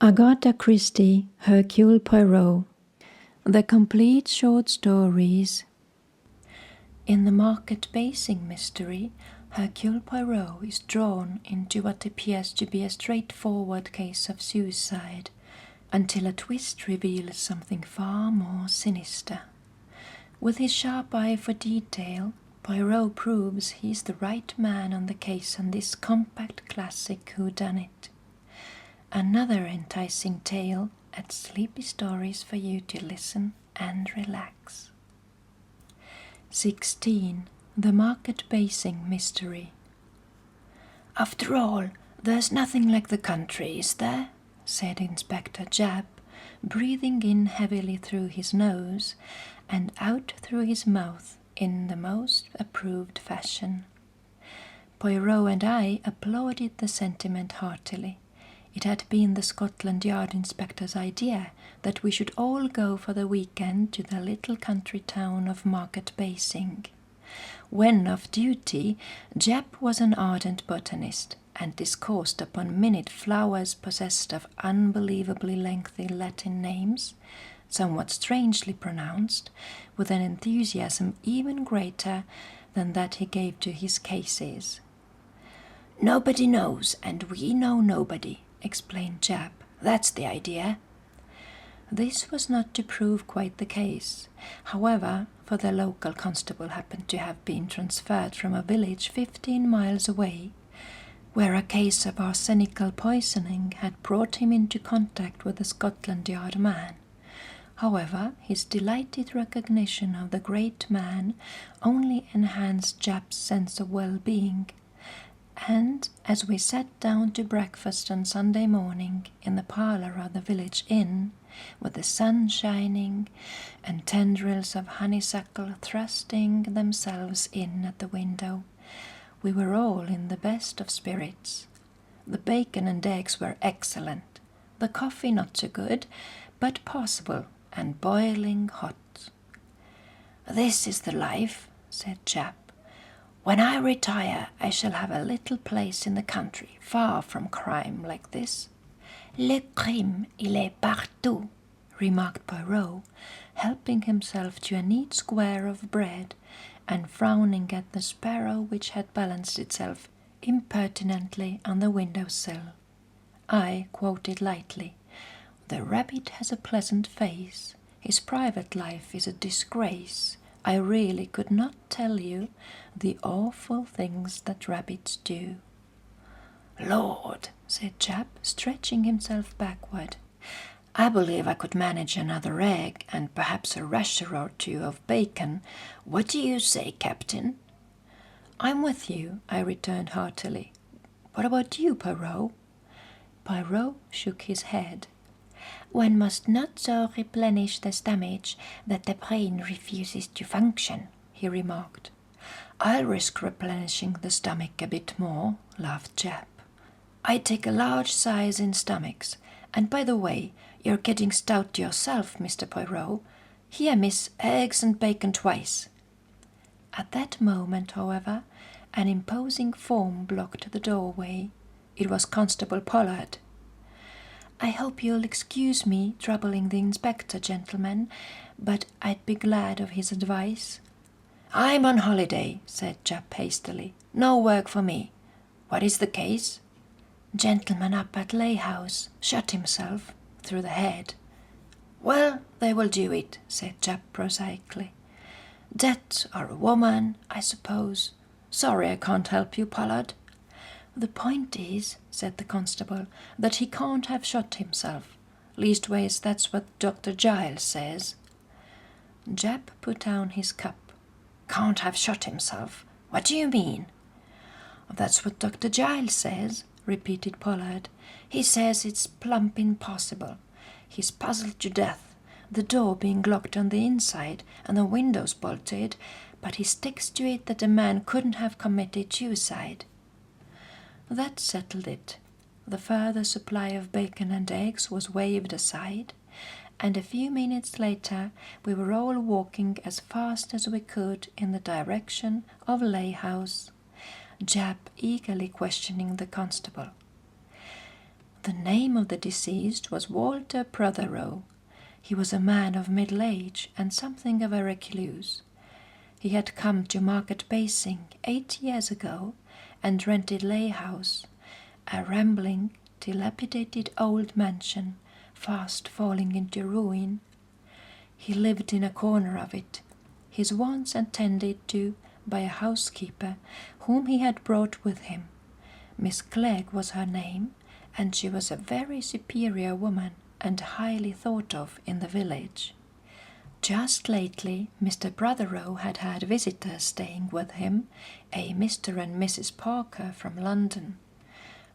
Agatha Christie, Hercule Poirot. The complete short stories. In the market basing mystery, Hercule Poirot is drawn into what appears to be a straightforward case of suicide, until a twist reveals something far more sinister. With his sharp eye for detail, Poirot proves he's the right man on the case on this compact classic whodunit. Another enticing tale and sleepy stories for you to listen and relax. 16. The Market Basing Mystery. "After all, there's nothing like the country, is there?" said Inspector Japp, breathing in heavily through his nose and out through his mouth in the most approved fashion. Poirot and I applauded the sentiment heartily. It had been the Scotland Yard inspector's idea that we should all go for the weekend to the little country town of Market Basing. When off duty, Japp was an ardent botanist and discoursed upon minute flowers possessed of unbelievably lengthy Latin names, somewhat strangely pronounced, with an enthusiasm even greater than that he gave to his cases. "Nobody knows, and we know nobody," explained Japp. "That's the idea." This was not to prove quite the case, however, for the local constable happened to have been transferred from a village 15 miles away, where a case of arsenical poisoning had brought him into contact with the Scotland Yard man. However, his delighted recognition of the great man only enhanced Japp's sense of well-being, and as we sat down to breakfast on Sunday morning in the parlour of the village inn, with the sun shining and tendrils of honeysuckle thrusting themselves in at the window, we were all in the best of spirits. The bacon and eggs were excellent, the coffee not so good, but possible and boiling hot. "This is the life," said Japp. "When I retire, I shall have a little place in the country, far from crime like this." "Le crime, il est partout," remarked Poirot, helping himself to a neat square of bread and frowning at the sparrow which had balanced itself impertinently on the window-sill. I quoted lightly, "The rabbit has a pleasant face. His private life is a disgrace. I really could not tell you the awful things that rabbits do." "Lord," said Japp, stretching himself backward, "I believe I could manage another egg and perhaps a rasher or two of bacon. What do you say, Captain?" "I'm with you," I returned heartily. "What about you, Poirot?" Poirot shook his head. "One must not so replenish the stomach that the brain refuses to function," he remarked. "I'll risk replenishing the stomach a bit more," laughed Japp. "I take a large size in stomachs, and by the way, you're getting stout yourself, Mr. Poirot. Here, miss, eggs and bacon twice." At that moment, however, an imposing form blocked the doorway. It was Constable Pollard. "I hope you'll excuse me troubling the inspector, gentlemen, but I'd be glad of his advice." "I'm on holiday," said Japp hastily. "No work for me. What is the case?" "Gentleman up at Leigh House shot himself through the head." "Well, they will do it," said Japp prosaically. "Death or a woman, I suppose. Sorry I can't help you, Pollard." "The point is," said the constable, "that he can't have shot himself. Leastways, that's what Dr. Giles says." Japp put down his cup. "Can't have shot himself? What do you mean?" "That's what Dr. Giles says," repeated Pollard. "He says it's plump impossible. He's puzzled to death, the door being locked on the inside and the windows bolted, but he sticks to it that the man couldn't have committed suicide." That settled it. The further supply of bacon and eggs was waved aside, and a few minutes later we were all walking as fast as we could in the direction of Leigh House, Japp eagerly questioning the constable. The name of the deceased was Walter Prothero. He was a man of middle age and something of a recluse. He had come to Market Basing 8 years ago and rented Leigh House, a rambling, dilapidated old mansion fast falling into ruin. He lived in a corner of it, his wants attended to by a housekeeper whom he had brought with him. Miss Clegg was her name, and she was a very superior woman and highly thought of in the village. Just lately, Mr. Prothero had had visitors staying with him, a Mr. and Mrs. Parker from London.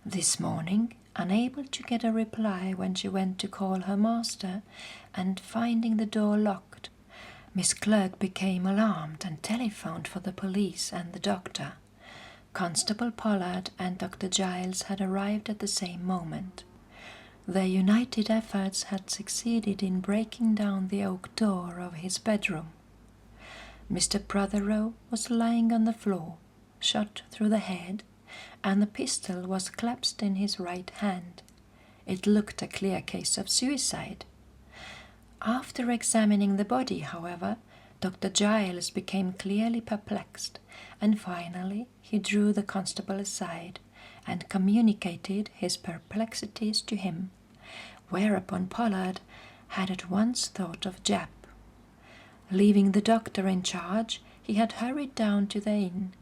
This morning, unable to get a reply when she went to call her master, and finding the door locked, Miss Clegg became alarmed and telephoned for the police and the doctor. Constable Pollard and Dr. Giles had arrived at the same moment. Their united efforts had succeeded in breaking down the oak door of his bedroom. Mr. Prothero was lying on the floor, shot through the head, and the pistol was clasped in his right hand. It looked a clear case of suicide. After examining the body, however, Dr. Giles became clearly perplexed, and finally he drew the constable aside and communicated his perplexities to him, whereupon Pollard had at once thought of Jap. Leaving the doctor in charge, he had hurried down to the inn.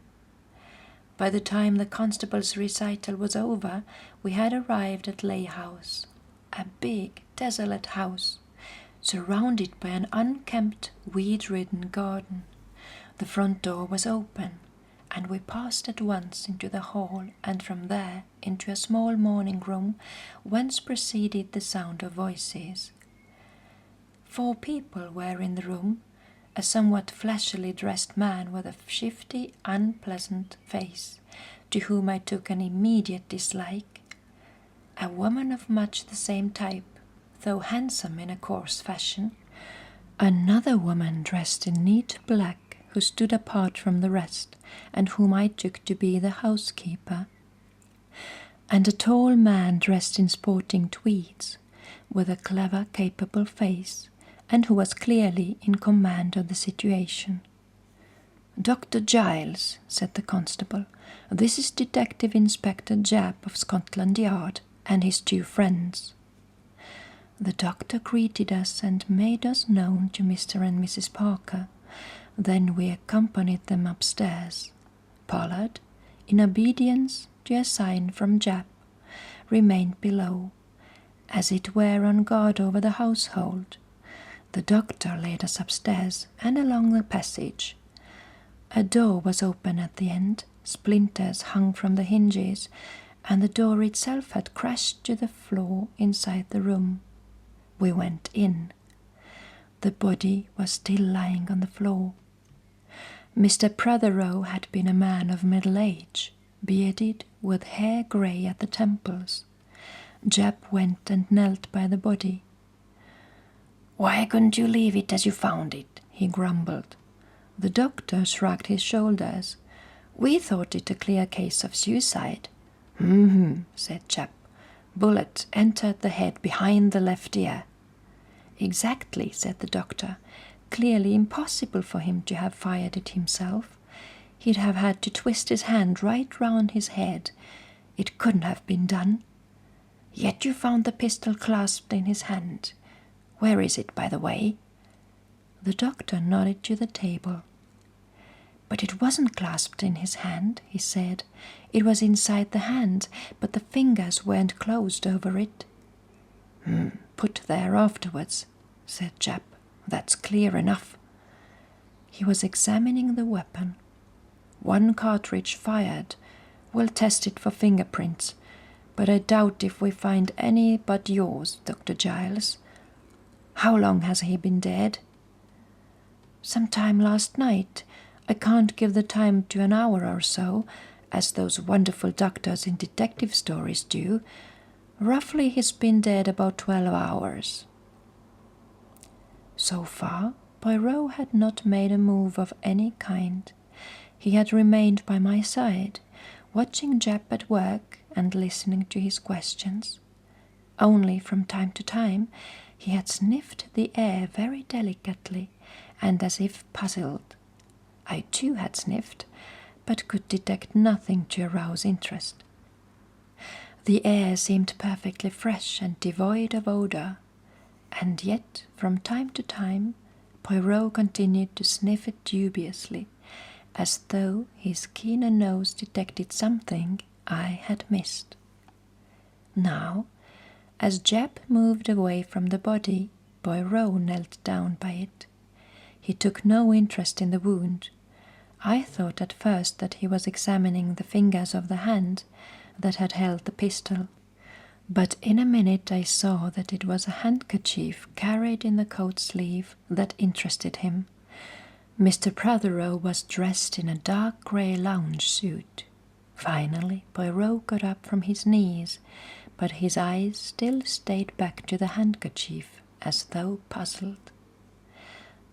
By the time the constable's recital was over, we had arrived at Leigh House, a big, desolate house, surrounded by an unkempt, weed-ridden garden. The front door was open, and we passed at once into the hall and from there into a small morning room whence proceeded the sound of voices. 4 people were in the room, a somewhat flashily dressed man with a shifty, unpleasant face, to whom I took an immediate dislike, a woman of much the same type, though handsome in a coarse fashion, another woman dressed in neat black who stood apart from the rest, and whom I took to be the housekeeper, and a tall man dressed in sporting tweeds, with a clever, capable face, and who was clearly in command of the situation. "Dr. Giles," said the constable, "this is Detective Inspector Japp of Scotland Yard, and his 2 friends." The doctor greeted us and made us known to Mr. and Mrs. Parker. Then we accompanied them upstairs. Pollard, in obedience to a sign from Japp, remained below, as it were on guard over the household. The doctor led us upstairs and along the passage. A door was open at the end, splinters hung from the hinges, and the door itself had crashed to the floor inside the room. We went in. The body was still lying on the floor. Mr. Prothero had been a man of middle age, bearded, with hair grey at the temples. Japp went and knelt by the body. "Why couldn't you leave it as you found it?" he grumbled. The doctor shrugged his shoulders. "We thought it a clear case of suicide." Said Japp. "Bullet entered the head behind the left ear." "Exactly," said the doctor. "Clearly impossible for him to have fired it himself. He'd have had to twist his hand right round his head. It couldn't have been done. Yet you found the pistol clasped in his hand. Where is it, by the way?" The doctor nodded to the table. "But it wasn't clasped in his hand," he said. "It was inside the hand, but the fingers weren't closed over it." "Put there afterwards," said Japp. "That's clear enough." He was examining the weapon. "1 cartridge fired. We'll test it for fingerprints, but I doubt if we find any but yours, Dr. Giles. How long has he been dead?" "Sometime last night. I can't give the time to an hour or so, as those wonderful doctors in detective stories do. Roughly he's been dead about 12 hours. So far, Poirot had not made a move of any kind. He had remained by my side, watching Japp at work and listening to his questions. only from time to time he had sniffed the air very delicately and as if puzzled. I too had sniffed, but could detect nothing to arouse interest. The air seemed perfectly fresh and devoid of odour, and yet from time to time Poirot continued to sniff it dubiously, as though his keener nose detected something I had missed. Now, as Jap moved away from the body, Poirot knelt down by it. He took no interest in the wound. I thought at first that he was examining the fingers of the hand that had held the pistol, but in a minute I saw that it was a handkerchief carried in the coat sleeve that interested him. Mr. Prothero was dressed in a dark grey lounge suit. Finally, Poirot got up from his knees, but his eyes still stayed back to the handkerchief, as though puzzled.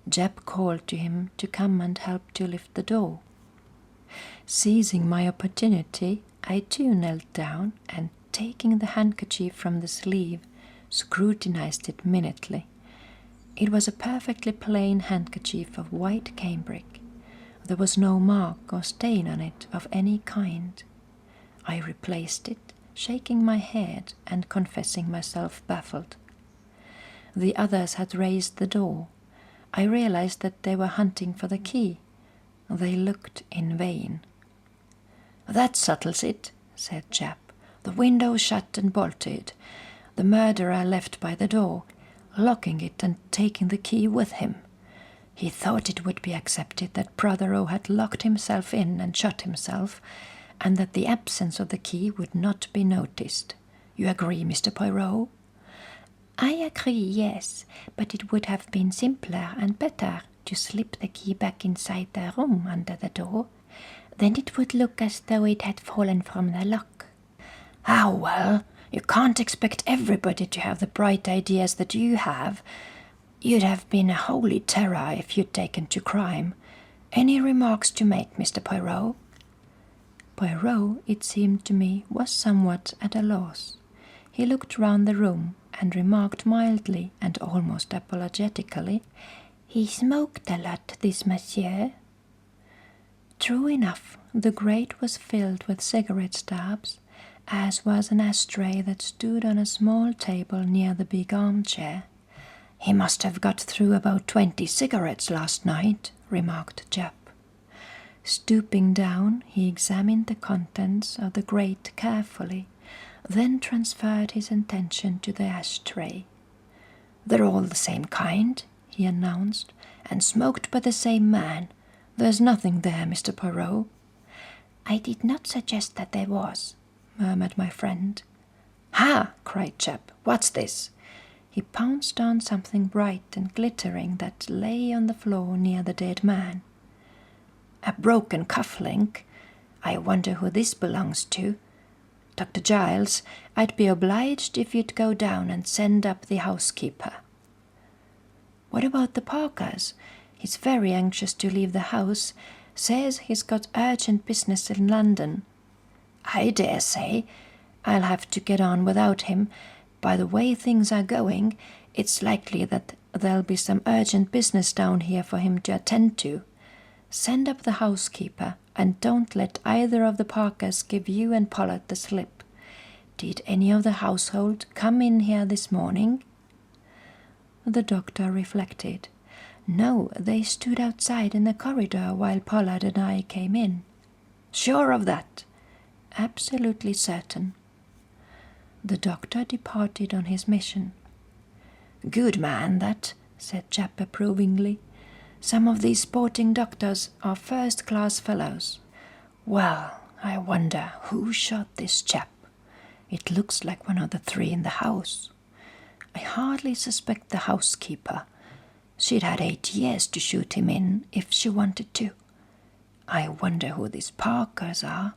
Jap called to him to come and help to lift the door. Seizing my opportunity, I too knelt down and, taking the handkerchief from the sleeve, scrutinized it minutely. It was a perfectly plain handkerchief of white cambric. There was no mark or stain on it of any kind. I replaced it, shaking my head and confessing myself baffled. The others had raised the door. I realized that they were hunting for the key. They looked in vain. "That settles it," said Jap. "The window shut and bolted. The murderer left by the door, locking it and taking the key with him. He thought it would be accepted that Prothero had locked himself in and shut himself, and that the absence of the key would not be noticed. You agree, Mr. Poirot?" "I agree, yes, but it would have been simpler and better to slip the key back inside the room under the door. Then it would look as though it had fallen from the lock." "Ah, well, you can't expect everybody to have the bright ideas that you have. You'd have been a holy terror if you'd taken to crime. Any remarks to make, Mr. Poirot?" Poirot, it seemed to me, was somewhat at a loss. He looked round the room and remarked mildly and almost apologetically, "He smoked a lot, this monsieur." True enough, the grate was filled with cigarette stubs, as was an ashtray that stood on a small table near the big armchair. "He must have got through about 20 cigarettes last night," remarked Jap. Stooping down, he examined the contents of the grate carefully, then transferred his attention to the ashtray. "They're all the same kind," he announced, "and smoked by the same man. There's nothing there, Mr. Poirot." "I did not suggest that there was," murmured my friend. "Ha!" cried Jap. "What's this?" He pounced on something bright and glittering that lay on the floor near the dead man. "A broken cuff-link. I wonder who this belongs to. Dr. Giles, I'd be obliged if you'd go down and send up the housekeeper." "What about the Parkers? He's very anxious to leave the house. Says he's got urgent business in London." "I dare say. I'll have to get on without him. By the way things are going, it's likely that there'll be some urgent business down here for him to attend to. Send up the housekeeper, and don't let either of the Parkers give you and Pollard the slip. Did any of the household come in here this morning?" The doctor reflected. "No, they stood outside in the corridor while Pollard and I came in." "Sure of that?" "Absolutely certain." The doctor departed on his mission. "Good man, that," said Jap approvingly. "Some of these sporting doctors are first-class fellows. Well, I wonder who shot this chap. It looks like one of the 3 in the house. I hardly suspect the housekeeper. She'd had 8 years to shoot him in if she wanted to. I wonder who these Parkers are.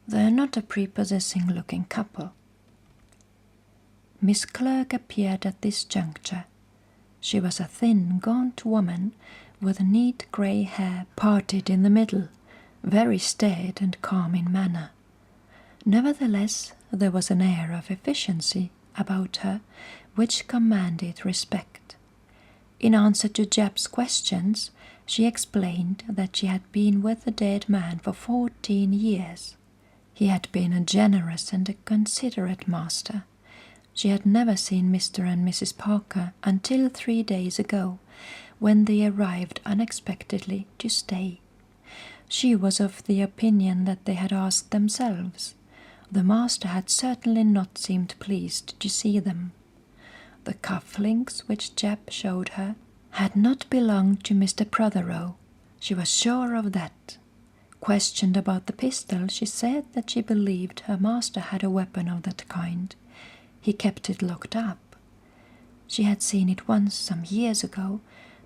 They're not a prepossessing-looking couple." Miss Clerk appeared at this juncture. She was a thin, gaunt woman with neat grey hair parted in the middle, very staid and calm in manner. Nevertheless, there was an air of efficiency about her which commanded respect. In answer to Japp's questions, she explained that she had been with the dead man for 14 years. He had been a generous and a considerate master. She had never seen Mr. and Mrs. Parker until 3 days ago, when they arrived unexpectedly to stay. She was of the opinion that they had asked themselves. The master had certainly not seemed pleased to see them. The cufflinks which Japp showed her had not belonged to Mr. Prothero. She was sure of that. Questioned about the pistol, she said that she believed her master had a weapon of that kind. He kept it locked up. She had seen it once some years ago,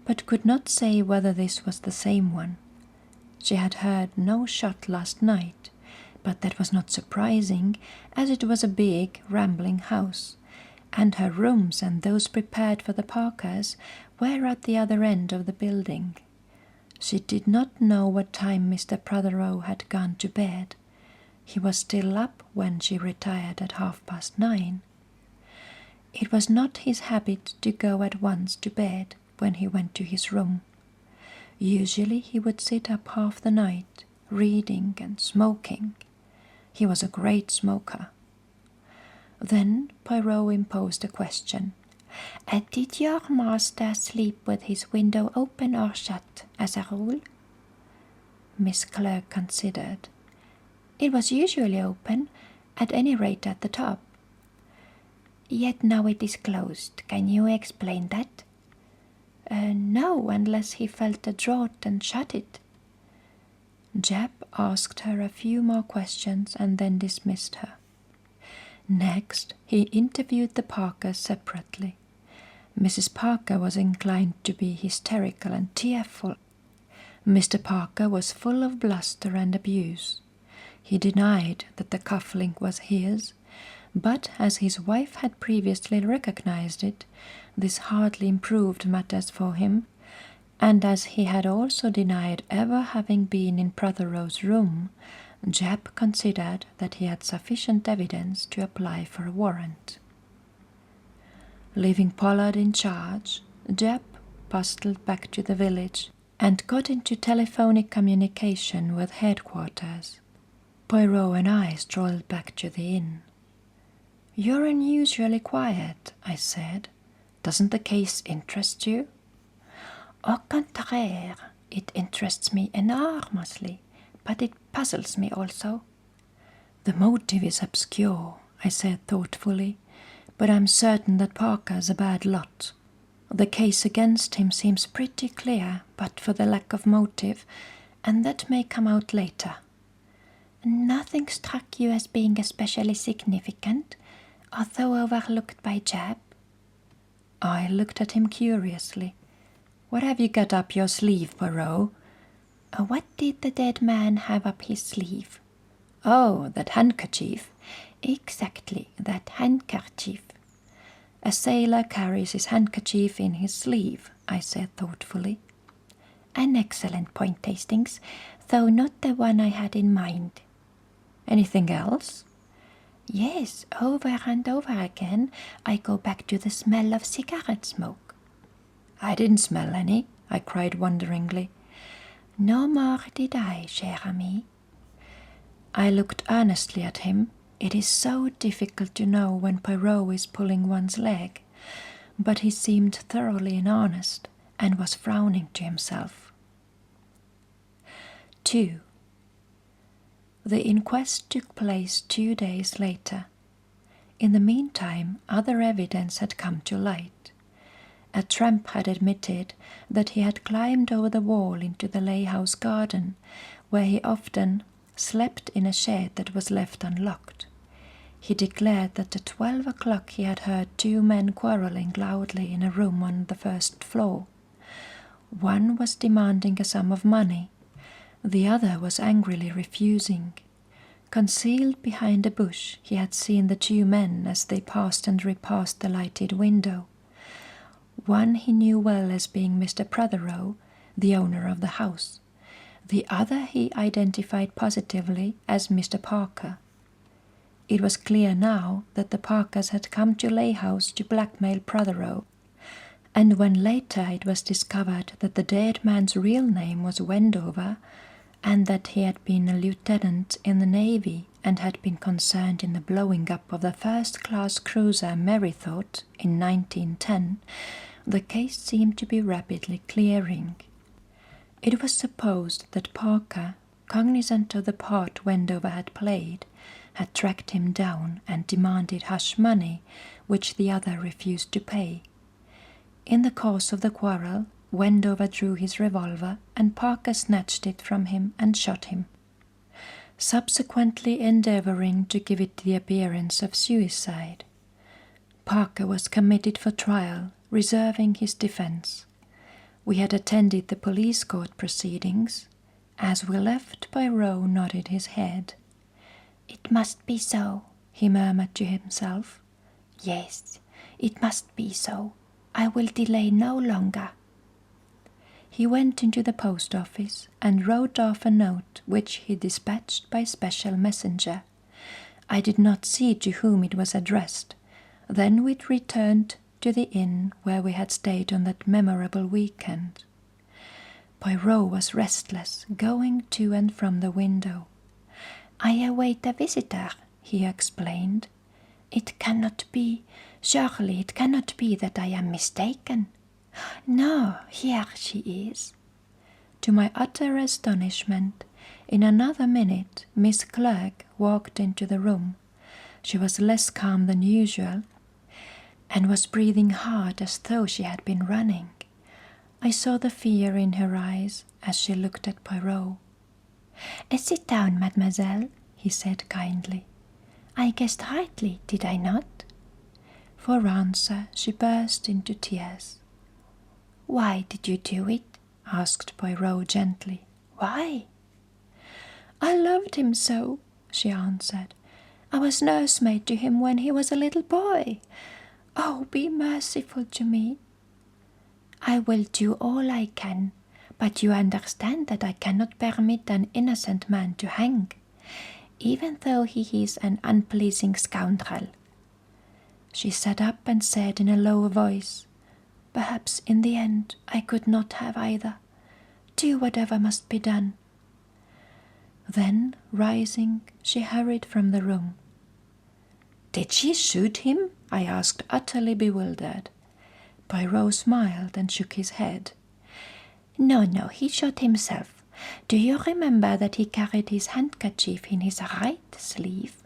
but could not say whether this was the same one. She had heard no shot last night, but that was not surprising, as it was a big, rambling house, and her rooms and those prepared for the Parkers were at the other end of the building. She did not know what time Mr. Prothero had gone to bed. He was still up when she retired at 9:30. It was not his habit to go at once to bed when he went to his room. Usually he would sit up half the night, reading and smoking. He was a great smoker. Then Poirot imposed a question. Did your master sleep with his window open or shut, as a rule? Miss Clare considered. It was usually open, at any rate at the top. Yet now it is closed. Can you explain that? No, unless he felt a draught and shut it. Japp asked her a few more questions and then dismissed her. Next, he interviewed the Parkers separately. Mrs. Parker was inclined to be hysterical and tearful. Mr. Parker was full of bluster and abuse. He denied that the cufflink was his, but as his wife had previously recognized it, this hardly improved matters for him, and as he had also denied ever having been in Prothero's room, Japp considered that he had sufficient evidence to apply for a warrant. Leaving Pollard in charge, Japp bustled back to the village and got into telephonic communication with headquarters. Poirot and I strolled back to the inn. "You're unusually quiet," I said. "Doesn't the case interest you?" "Au contraire, it interests me enormously, but it puzzles me also." "The motive is obscure," I said thoughtfully, "but I'm certain that Parker's a bad lot. The case against him seems pretty clear, but for the lack of motive, and that may come out later." "Nothing struck you as being especially significant, although overlooked by Japp?" I looked at him curiously. "What have you got up your sleeve, Poirot?" "What did the dead man have up his sleeve?" "Oh, that handkerchief." "Exactly, that handkerchief." "A sailor carries his handkerchief in his sleeve," I said thoughtfully. "An excellent point, Hastings, though not the one I had in mind." "Anything else?" "Yes, over and over again I go back to the smell of cigarette smoke." "I didn't smell any," I cried wonderingly. "No more did I, cher ami." I looked earnestly at him. It is so difficult to know when Poirot is pulling one's leg, but he seemed thoroughly in earnest and was frowning to himself. 2. The inquest took place 2 days later. In the meantime, other evidence had come to light. A tramp had admitted that he had climbed over the wall into the Leigh house garden, where he often slept in a shed that was left unlocked. He declared that at 12 o'clock he had heard 2 men quarrelling loudly in a room on the first floor. One was demanding a sum of money. The other was angrily refusing. Concealed behind a bush, he had seen the 2 men as they passed and repassed the lighted window. One he knew well as being Mr. Prothero, the owner of the house. The other he identified positively as Mr. Parker. It was clear now that the Parkers had come to Leigh House to blackmail Poirot, and when later it was discovered that the dead man's real name was Wendover, and that he had been a lieutenant in the Navy and had been concerned in the blowing up of the first-class cruiser Merrythought in 1910, the case seemed to be rapidly clearing. It was supposed that Parker, cognizant of the part Wendover had played, had tracked him down and demanded hush money, which the other refused to pay. In the course of the quarrel, Wendover drew his revolver and Parker snatched it from him and shot him, subsequently endeavouring to give it the appearance of suicide. Parker was committed for trial, reserving his defence. We had attended the police court proceedings. As we left, Poirot nodded his head. "It must be so," he murmured to himself. "Yes, it must be so. I will delay no longer." He went into the post office and wrote off a note which he dispatched by special messenger. I did not see to whom it was addressed. Then we returned to the inn where we had stayed on that memorable weekend. Poirot was restless, going to and from the window. "I await a visitor," he explained. "It cannot be, surely it cannot be that I am mistaken. No, here she is." To my utter astonishment, in another minute Miss Clerk walked into the room. She was less calm than usual, and was breathing hard as though she had been running. I saw the fear in her eyes as she looked at Poirot. "Sit down, mademoiselle," he said kindly. "I guessed rightly, did I not?" For answer she burst into tears. "Why did you do it?" asked Poirot gently. "Why?" "I loved him so," she answered. "I was nursemaid to him when he was a little boy. Oh, be merciful to me." "I will do all I can, but you understand that I cannot permit an innocent man to hang, even though he is an unpleasing scoundrel." She sat up and said in a low voice, "Perhaps in the end I could not have either. Do whatever must be done." Then, rising, she hurried from the room. "Did she shoot him?" I asked, utterly bewildered. Poirot smiled and shook his head. No, he shot himself. Do you remember that he carried his handkerchief in his right sleeve?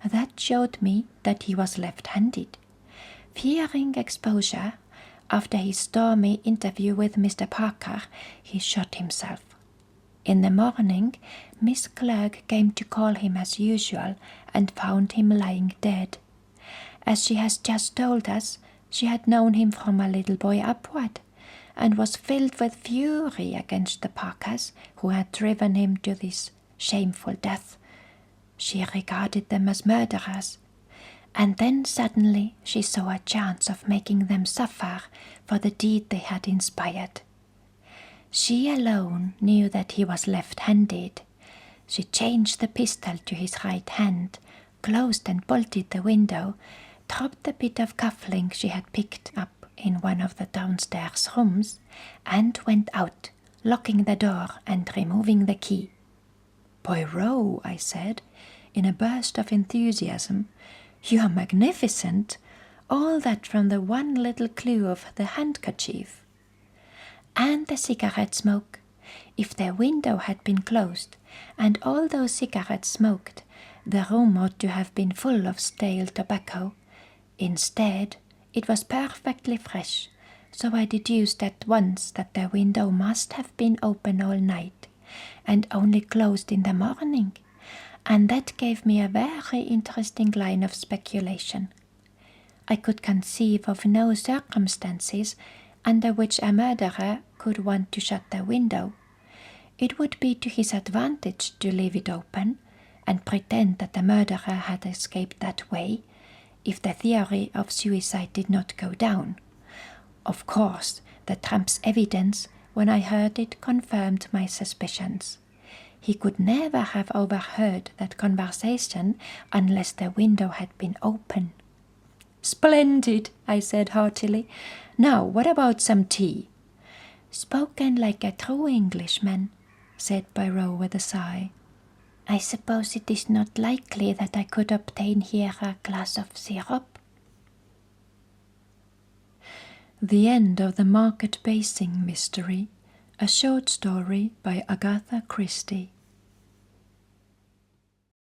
That showed me that he was left-handed. Fearing exposure, after his stormy interview with Mr. Parker, he shot himself. In the morning, Miss Clerk came to call him as usual and found him lying dead. As she has just told us, she had known him from a little boy upward, and was filled with fury against the Parkers who had driven him to this shameful death. She regarded them as murderers, and then suddenly she saw a chance of making them suffer for the deed they had inspired. She alone knew that he was left-handed. She changed the pistol to his right hand, closed and bolted the window, dropped the bit of cufflink she had picked up in one of the downstairs rooms, and went out, locking the door and removing the key. "Poirot," I said, in a burst of enthusiasm, "you are magnificent! All that from the one little clue of the handkerchief." "And the cigarette smoke. If the window had been closed, and all those cigarettes smoked, the room ought to have been full of stale tobacco. Instead, it was perfectly fresh, so I deduced at once that the window must have been open all night, and only closed in the morning, and that gave me a very interesting line of speculation. I could conceive of no circumstances under which a murderer could want to shut the window. It would be to his advantage to leave it open, and pretend that the murderer had escaped that way, if the theory of suicide did not go down. Of course, the tramp's evidence, when I heard it, confirmed my suspicions. He could never have overheard that conversation unless the window had been open. "Splendid," I said heartily. "Now, what about some tea?" "Spoken like a true Englishman," said Poirot with a sigh. "I suppose it is not likely that I could obtain here a glass of syrup?" The End of the Market Basing Mystery, a short story by Agatha Christie.